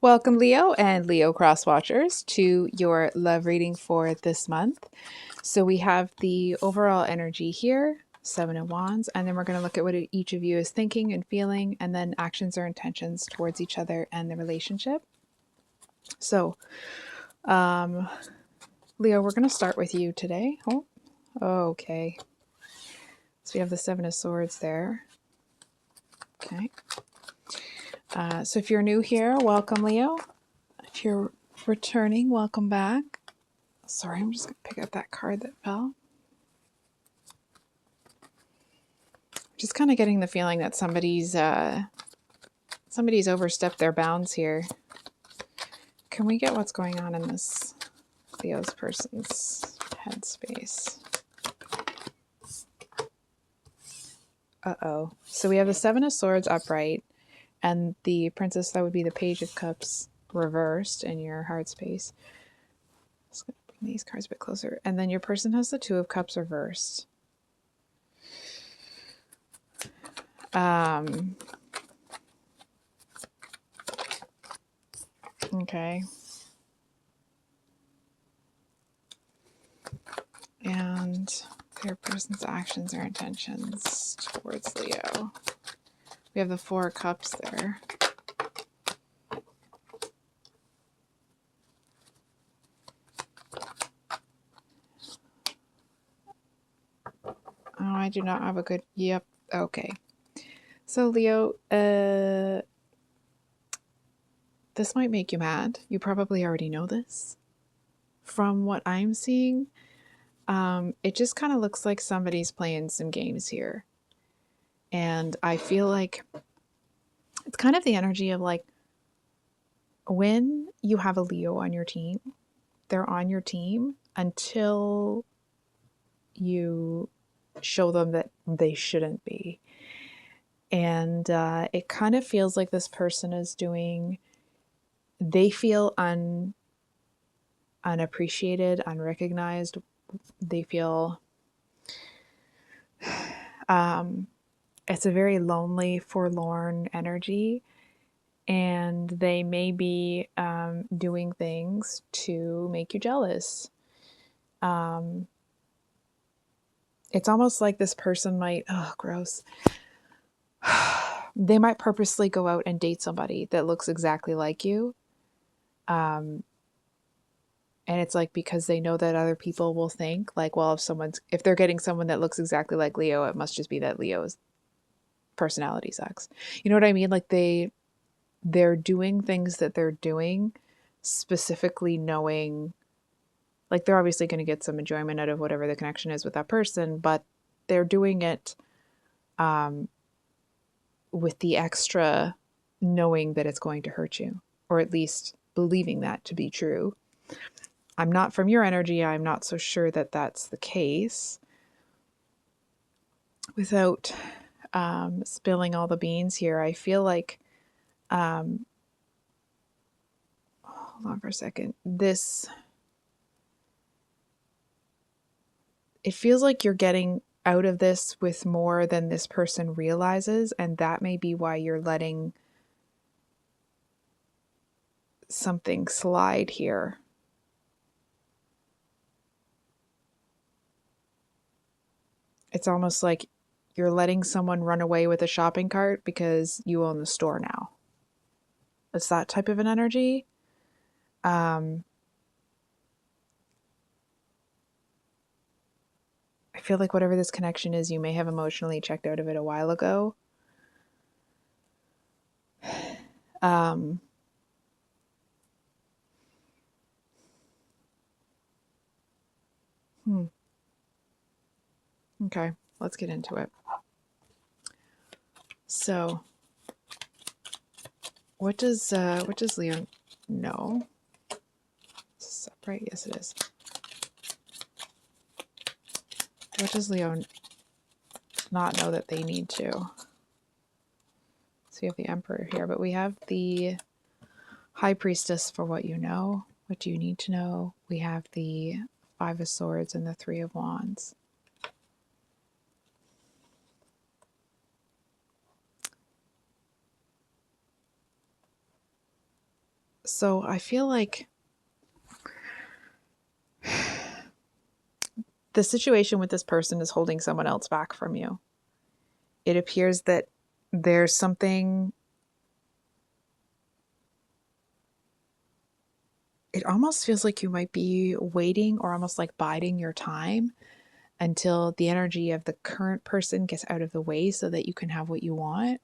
Welcome, Leo and Leo Cross Watchers, to your love reading for this month. So we have the overall energy here, Seven of Wands, and then we're going to look at what each of you is thinking and feeling, and then actions or intentions towards each other and the relationship. So, Leo, we're going to start with you today. Oh, okay. So we have the Seven of Swords there. Okay. So if you're new here, welcome, Leo. If you're returning, welcome back. Sorry, I'm just going to pick up that card that fell. Just kind of getting the feeling that somebody's overstepped their bounds here. Can we get what's going on in this Leo's person's headspace? Uh-oh. So we have the Seven of Swords upright, and the Princess, that would be the Page of Cups reversed in your heart space. Just going to bring these cards a bit closer. And then your person has the Two of Cups reversed. Okay. And their person's actions or intentions towards Leo. We have the Four of Cups there. Oh, I do not have a good... Yep. Okay. So, Leo, this might make you mad. You probably already know this. From what I'm seeing, it just kind of looks like somebody's playing some games here. And I feel like it's kind of the energy of like, when you have a Leo on your team, they're on your team until you show them that they shouldn't be. And it kind of feels like this person is doing, they feel unappreciated, unrecognized. They feel it's a very lonely, forlorn energy, and they may be doing things to make you jealous. It's almost like this person might, oh, gross. They might purposely go out and date somebody that looks exactly like you. And it's like, because they know that other people will think like, well, if they're getting someone that looks exactly like Leo, it must just be that Leo's personality sucks. You know what I mean? Like they're doing things that they're doing specifically knowing, like, they're obviously going to get some enjoyment out of whatever the connection is with that person, but they're doing it with the extra knowing that it's going to hurt you, or at least believing that to be true. I'm not from your energy. I'm not so sure that that's the case. Without spilling all the beans here, I feel like, hold on for a second. It feels like you're getting out of this with more than this person realizes, and that may be why you're letting something slide here. It's almost like you're letting someone run away with a shopping cart because you own the store now. It's that type of an energy. I feel like whatever this connection is, you may have emotionally checked out of it a while ago. Okay, let's get into it. So, what does Leo know? Is this upright? Yes, it is. What does Leo not know that they need to? So we have the Emperor here, but we have the High Priestess for what you know. What do you need to know? We have the Five of Swords and the Three of Wands. So I feel like the situation with this person is holding someone else back from you. It appears that there's something, it almost feels like you might be waiting or almost like biding your time until the energy of the current person gets out of the way so that you can have what you want.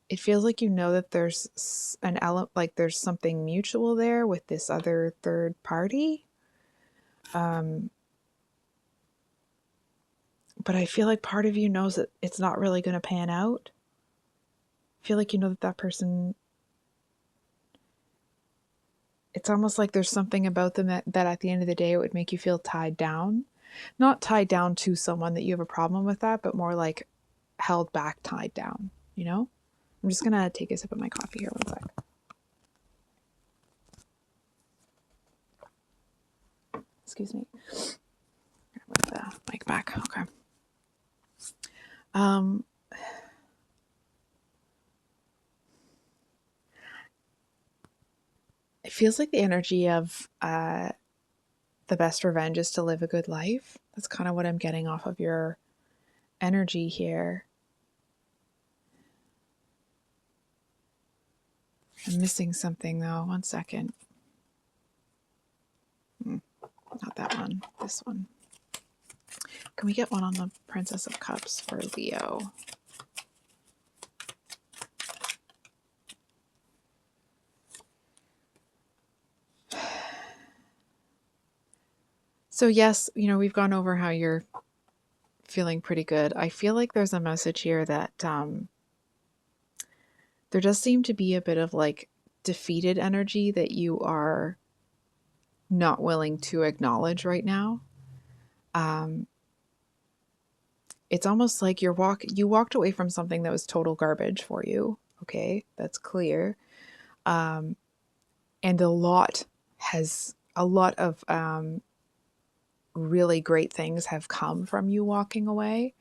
It feels like you know that there's an element, like there's something mutual there with this other third party. But I feel like part of you knows that it's not really going to pan out. I feel like you know that that person, it's almost like there's something about them that at the end of the day, it would make you feel tied down. Not tied down to someone that you have a problem with that, but more like held back, tied down, you know? I'm just going to take a sip of my coffee here, one sec. Excuse me. Move the mic back. Okay. It feels like the energy of the best revenge is to live a good life. That's kind of what I'm getting off of your energy here. I'm missing something though. One second. Not that one. This one. Can we get one on the Princess of Cups for Leo? So yes, you know, we've gone over how you're feeling pretty good. I feel like there's a message here that there does seem to be a bit of like defeated energy that you are not willing to acknowledge right now. It's almost like you walked away from something that was total garbage for you. Okay, that's clear. And a lot of really great things have come from you walking away.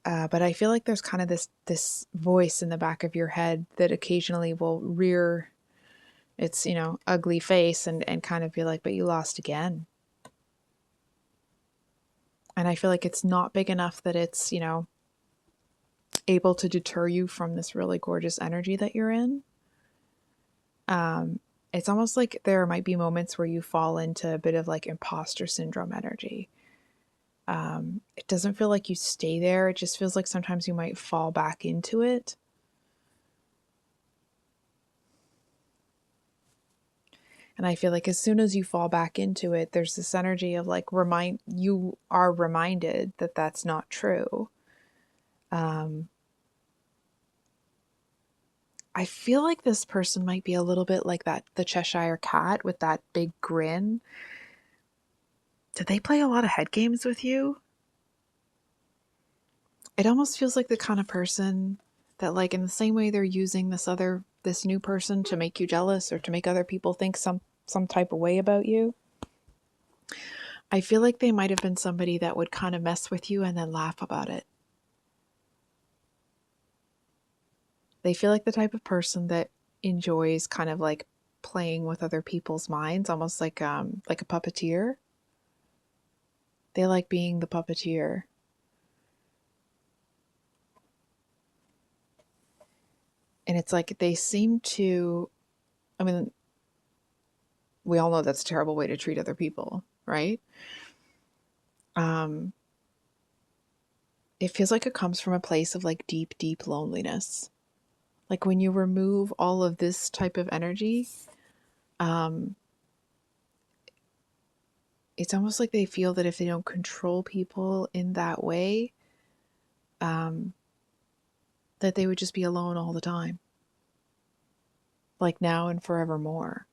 But I feel like there's kind of this voice in the back of your head that occasionally will rear its, you know, ugly face and kind of be like, but you lost again. And I feel like it's not big enough that it's, you know, able to deter you from this really gorgeous energy that you're in. It's almost like there might be moments where you fall into a bit of like imposter syndrome energy. It doesn't feel like you stay there. It just feels like sometimes you might fall back into it. And I feel like as soon as you fall back into it, there's this energy of like you are reminded that that's not true. I feel like this person might be a little bit like the Cheshire Cat with that big grin. Did they play a lot of head games with you? It almost feels like the kind of person that, like, in the same way they're using this new person to make you jealous or to make other people think some type of way about you. I feel like they might have been somebody that would kind of mess with you and then laugh about it. They feel like the type of person that enjoys kind of like playing with other people's minds, almost like a puppeteer. They like being the puppeteer. And it's like they seem to, I mean, we all know that's a terrible way to treat other people, right? It feels like it comes from a place of like deep, deep loneliness. Like when you remove all of this type of energy, it's almost like they feel that if they don't control people in that way, that they would just be alone all the time. Like now and forevermore.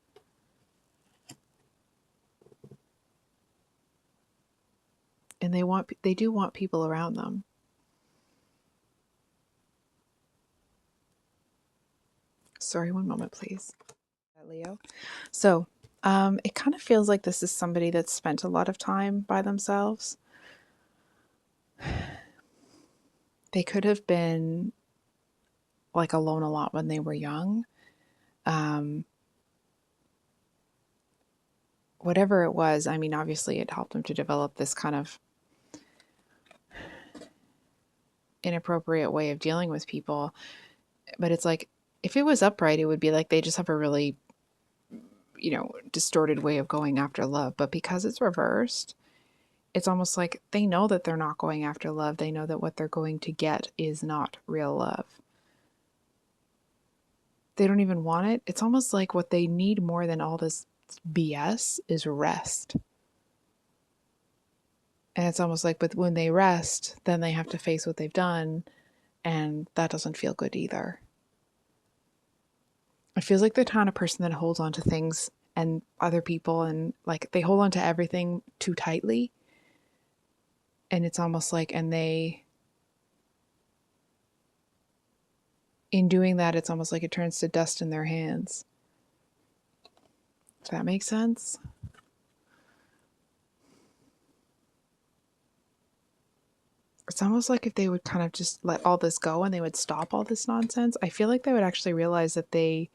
And they do want people around them. Sorry, one moment, please. Leo. So, it kind of feels like this is somebody that's spent a lot of time by themselves. They could have been like alone a lot when they were young. Um, Whatever it was, I mean, obviously it helped them to develop this kind of inappropriate way of dealing with people. But it's like, if it was upright, it would be like they just have a really, distorted way of going after love. But because it's reversed, it's almost like they know that they're not going after love. They know that what they're going to get is not real love. They don't even want it. It's almost like what they need more than all this BS is rest. And it's almost like, but when they rest, then they have to face what they've done, and that doesn't feel good either. It feels like the kind of person that holds on to things and other people, and like they hold on to everything too tightly. And it's almost like, and in doing that, it's almost like it turns to dust in their hands. Does that make sense? It's almost like if they would kind of just let all this go and they would stop all this nonsense, I feel like they would actually realize that they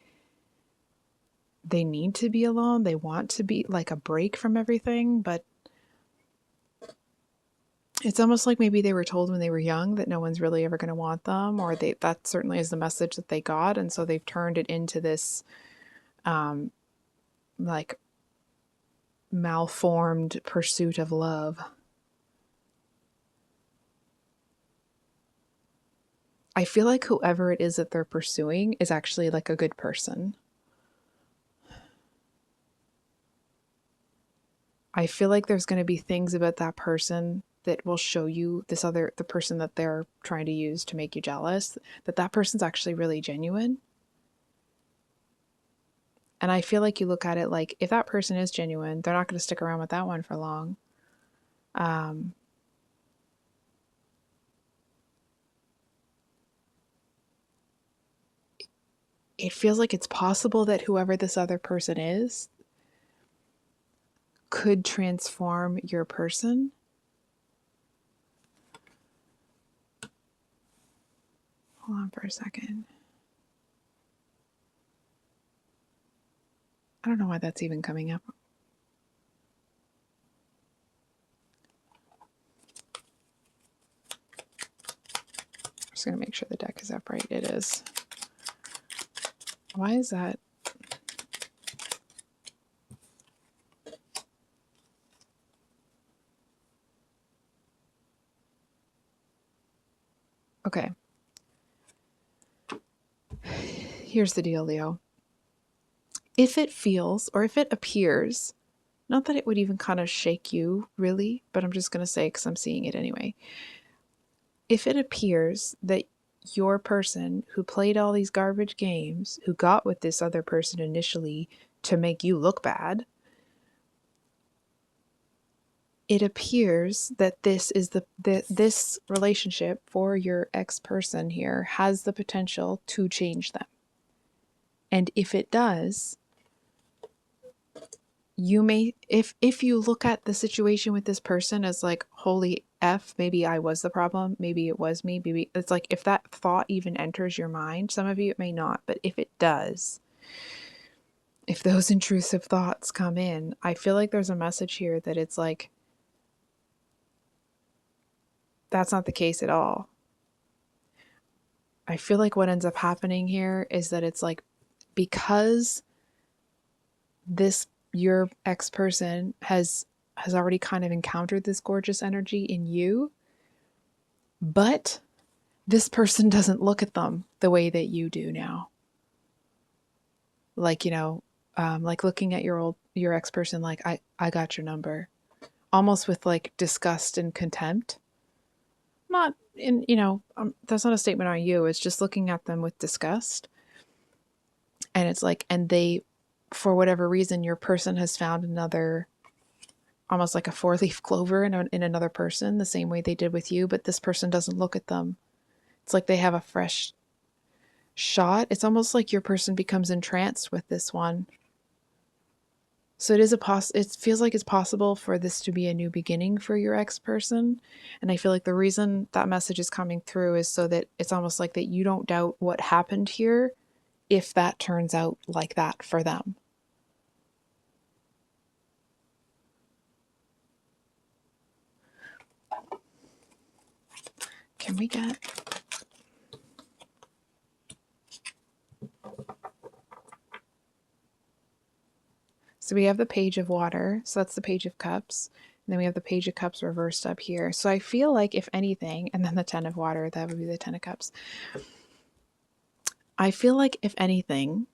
need to be alone. They want to be like a break from everything, but it's almost like maybe they were told when they were young that no one's really ever going to want them, or that certainly is the message that they got, and so they've turned it into this like malformed pursuit of love. I feel like whoever it is that they're pursuing is actually like a good person. I feel like there's going to be things about that person that will show you the person that they're trying to use to make you jealous, that person's actually really genuine. And I feel like you look at it like, if that person is genuine, they're not going to stick around with that one for long. It feels like it's possible that whoever this other person is could transform your person. Hold on for a second. I don't know why that's even coming up. I'm just going to make sure the deck is upright. It is. Why is that? Okay. Here's the deal, Leo. If it feels, or if it appears, not that it would even kind of shake you, really, but I'm just going to say because I'm seeing it anyway. If it appears that your person who played all these garbage games, who got with this other person initially to make you look bad, it appears that this relationship for your ex-person here has the potential to change them. And if it does, you may, if you look at the situation with this person as like, holy F, maybe I was the problem, maybe it was me, maybe it's like, if that thought even enters your mind, some of you it may not, but if it does, if those intrusive thoughts come in, I feel like there's a message here that it's like, that's not the case at all. I feel like what ends up happening here is that it's like, because your ex-person has already kind of encountered this gorgeous energy in you, but this person doesn't look at them the way that you do now. Like, like looking at your ex-person, like, I got your number, almost with like disgust and contempt. Not in, that's not a statement on you. It's just looking at them with disgust. And it's like, and they, for whatever reason, your person has found another, almost like a four-leaf clover in another person, the same way they did with you, but this person doesn't look at them. It's like they have a fresh shot. It's almost like your person becomes entranced with this one. So it feels like it's possible for this to be a new beginning for your ex person. And I feel like the reason that message is coming through is so that it's almost like that you don't doubt what happened here if that turns out like that for them. Can we get... So we have the Page of Water. So that's the Page of Cups. And then we have the Page of Cups reversed up here. So I feel like if anything, and then the Ten of Water, that would be the Ten of Cups. I feel like if anything,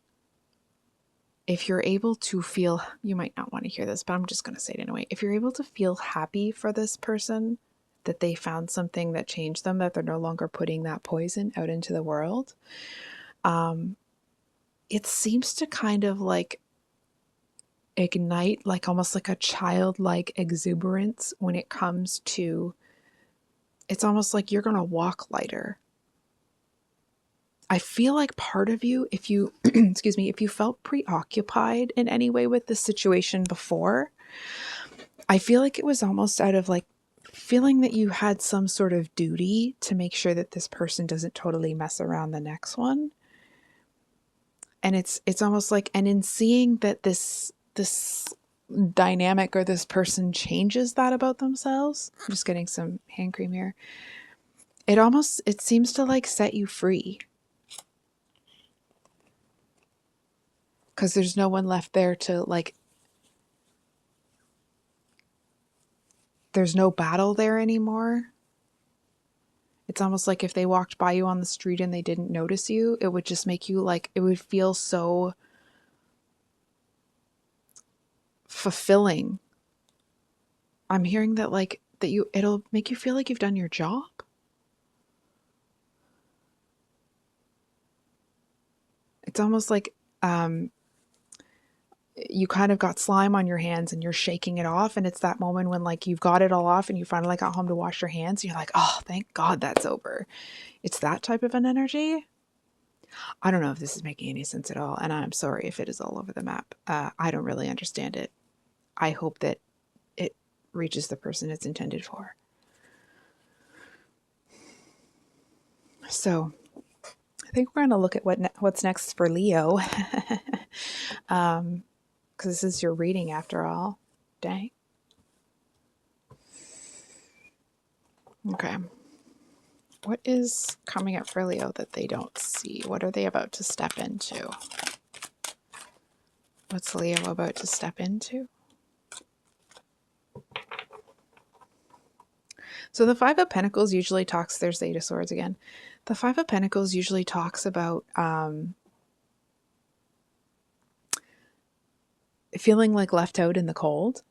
if you're able to feel, you might not want to hear this, but I'm just going to say it anyway. If you're able to feel happy for this person, that they found something that changed them, that they're no longer putting that poison out into the world, it seems to kind of like ignite like almost like a childlike exuberance when it comes to, it's almost like you're going to walk lighter. I feel like part of you, if you, excuse me, if you felt preoccupied in any way with the situation before, I feel like it was almost out of like feeling that you had some sort of duty to make sure that this person doesn't totally mess around the next one. And it's almost like, and in seeing that this dynamic or this person changes that about themselves, I'm just getting some hand cream here. It seems to like set you free. Because there's no one left there to like, there's no battle there anymore. It's almost like if they walked by you on the street and they didn't notice you, it would just make you like, it would feel so fulfilling. I'm hearing that like, it'll make you feel like you've done your job. It's almost like, you kind of got slime on your hands and you're shaking it off. And it's that moment when like you've got it all off and you finally got home to wash your hands. And you're like, oh, thank God that's over. It's that type of an energy. I don't know if this is making any sense at all. And I'm sorry if it is all over the map. I don't really understand it. I hope that it reaches the person it's intended for. So I think we're going to look at what's next for Leo. Because this is your reading after all. Dang. Okay. What is coming up for Leo that they don't see? What are they about to step into? What's Leo about to step into? So the Five of Pentacles usually talks, there's the Eight of Swords again. The Five of Pentacles usually talks about feeling like left out in the cold.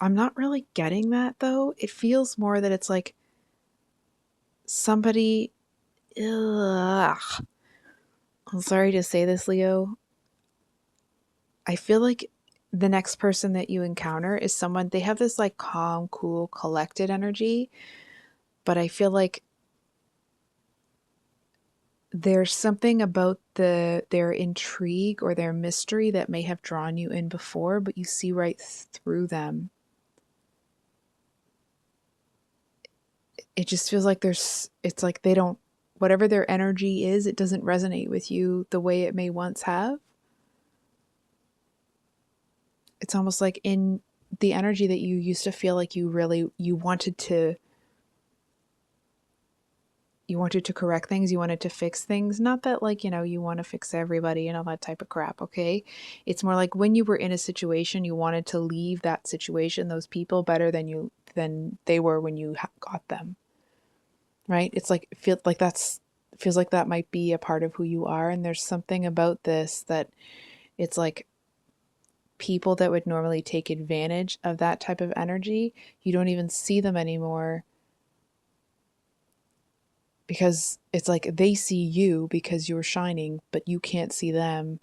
I'm not really getting that though. It feels more that it's like somebody, ugh. I'm sorry to say this, Leo. I feel like the next person that you encounter is someone, they have this like calm, cool, collected energy, but I feel like there's something about their intrigue or their mystery that may have drawn you in before, but you see right through them. It just feels like it's like they don't, whatever their energy is, it doesn't resonate with you the way it may once have. It's almost like in the energy that you used to feel like you wanted to correct things, you wanted to fix things. Not that like, you want to fix everybody and all that type of crap, okay? It's more like when you were in a situation, you wanted to leave that situation, those people better than they were when you got them. Right? It's like, feels like that might be a part of who you are. And there's something about this that it's like people that would normally take advantage of that type of energy, you don't even see them anymore. Because it's like they see you because you're shining, but you can't see them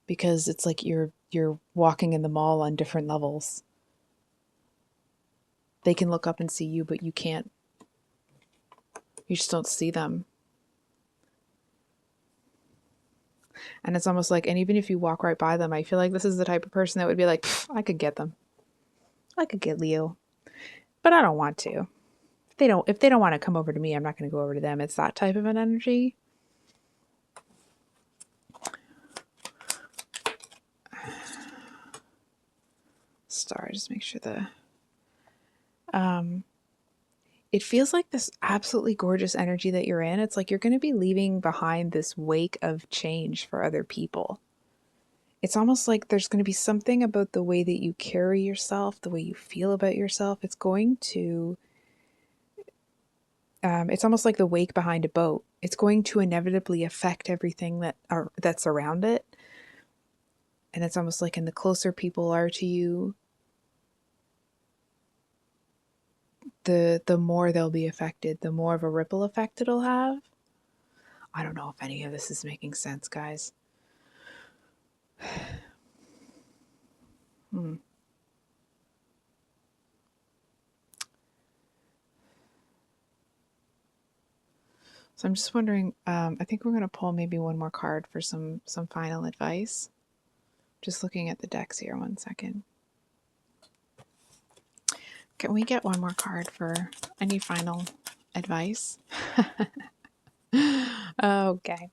because it's like you're walking in the mall on different levels. They can look up and see you, but you can't. You just don't see them. And it's almost like, and even if you walk right by them, I feel like this is the type of person that would be like, I could get them. I could get Leo, but I don't want to. If they don't want to come over to me, I'm not going to go over to them. It's that type of an energy. Star, just make sure it feels like this absolutely gorgeous energy that you're in. It's like you're going to be leaving behind this wake of change for other people. It's almost like there's going to be something about the way that you carry yourself, the way you feel about yourself. It's going to, it's almost like the wake behind a boat. It's going to inevitably affect everything that's around it. And it's almost like, and the closer people are to you, the more they'll be affected, the more of a ripple effect it'll have. I don't know if any of this is making sense, guys. So I'm just wondering, I think we're going to pull maybe one more card for some final advice. Just looking at the decks here, one second. Can we get one more card for any final advice? Okay.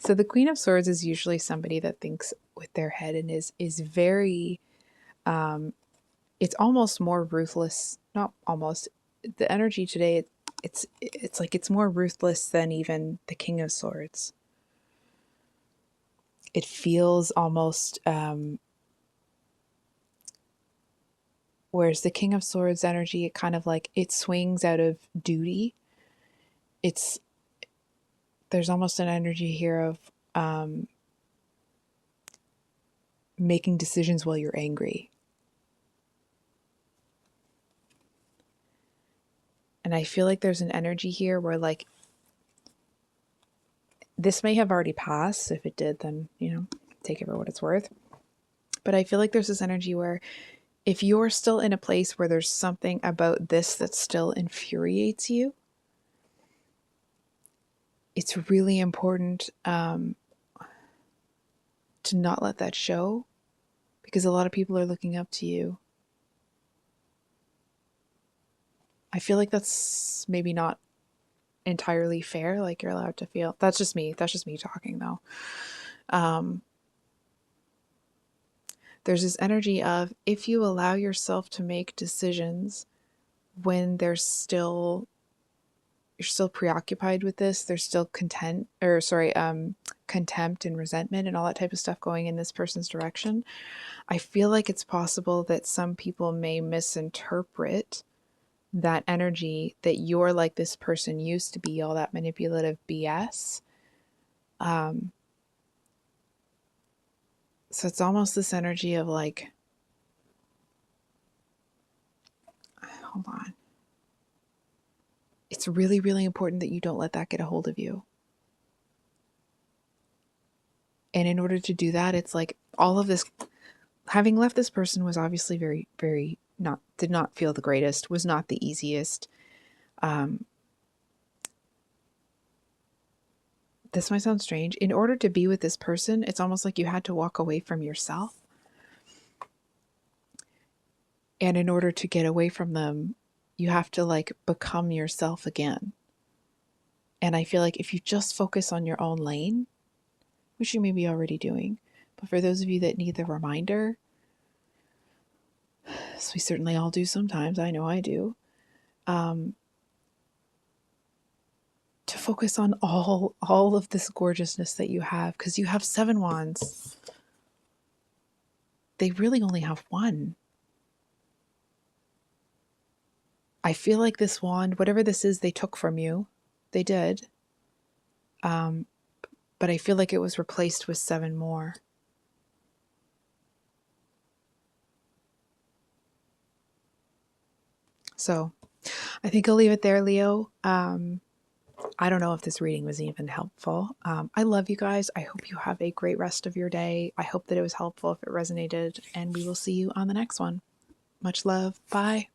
So the Queen of Swords is usually somebody that thinks with their head and is very, it's almost more ruthless. Not almost. The energy today, it's like it's more ruthless than even the King of Swords. It feels almost, whereas the King of Swords energy, it kind of like, it swings out of duty. There's almost an energy here of making decisions while you're angry. And I feel like there's an energy here where, like, this may have already passed. If it did, then, take it for what it's worth. But I feel like there's this energy where if you're still in a place where there's something about this that still infuriates you, it's really important to not let that show, because a lot of people are looking up to you. I feel like that's maybe not entirely fair. Like, you're allowed to feel. That's just me talking, though. There's this energy of, if you allow yourself to make decisions when you're still preoccupied with this, there's still contempt and resentment and all that type of stuff going in this person's direction. I feel like it's possible that some people may misinterpret that energy, that you're like this person used to be, all that manipulative BS. So it's almost this energy of like, hold on. It's really, really important that you don't let that get a hold of you. And in order to do that, it's like all of this, having left this person was obviously very, very did not feel the greatest, was not the easiest. This might sound strange. In order to be with this person, it's almost like you had to walk away from yourself. And in order to get away from them, you have to like become yourself again. And I feel like if you just focus on your own lane, which you may be already doing, but for those of you that need the reminder, as we certainly all do sometimes, I know I do, to focus on all of this gorgeousness that you have, because you have 7 wands. They really only have one. I feel like this wand, whatever this is, they took from you. They did. But I feel like it was replaced with 7 more. So I think I'll leave it there, Leo. I don't know if this reading was even helpful. I love you guys. I hope you have a great rest of your day. I hope that it was helpful if it resonated, and we will see you on the next one. Much love. Bye.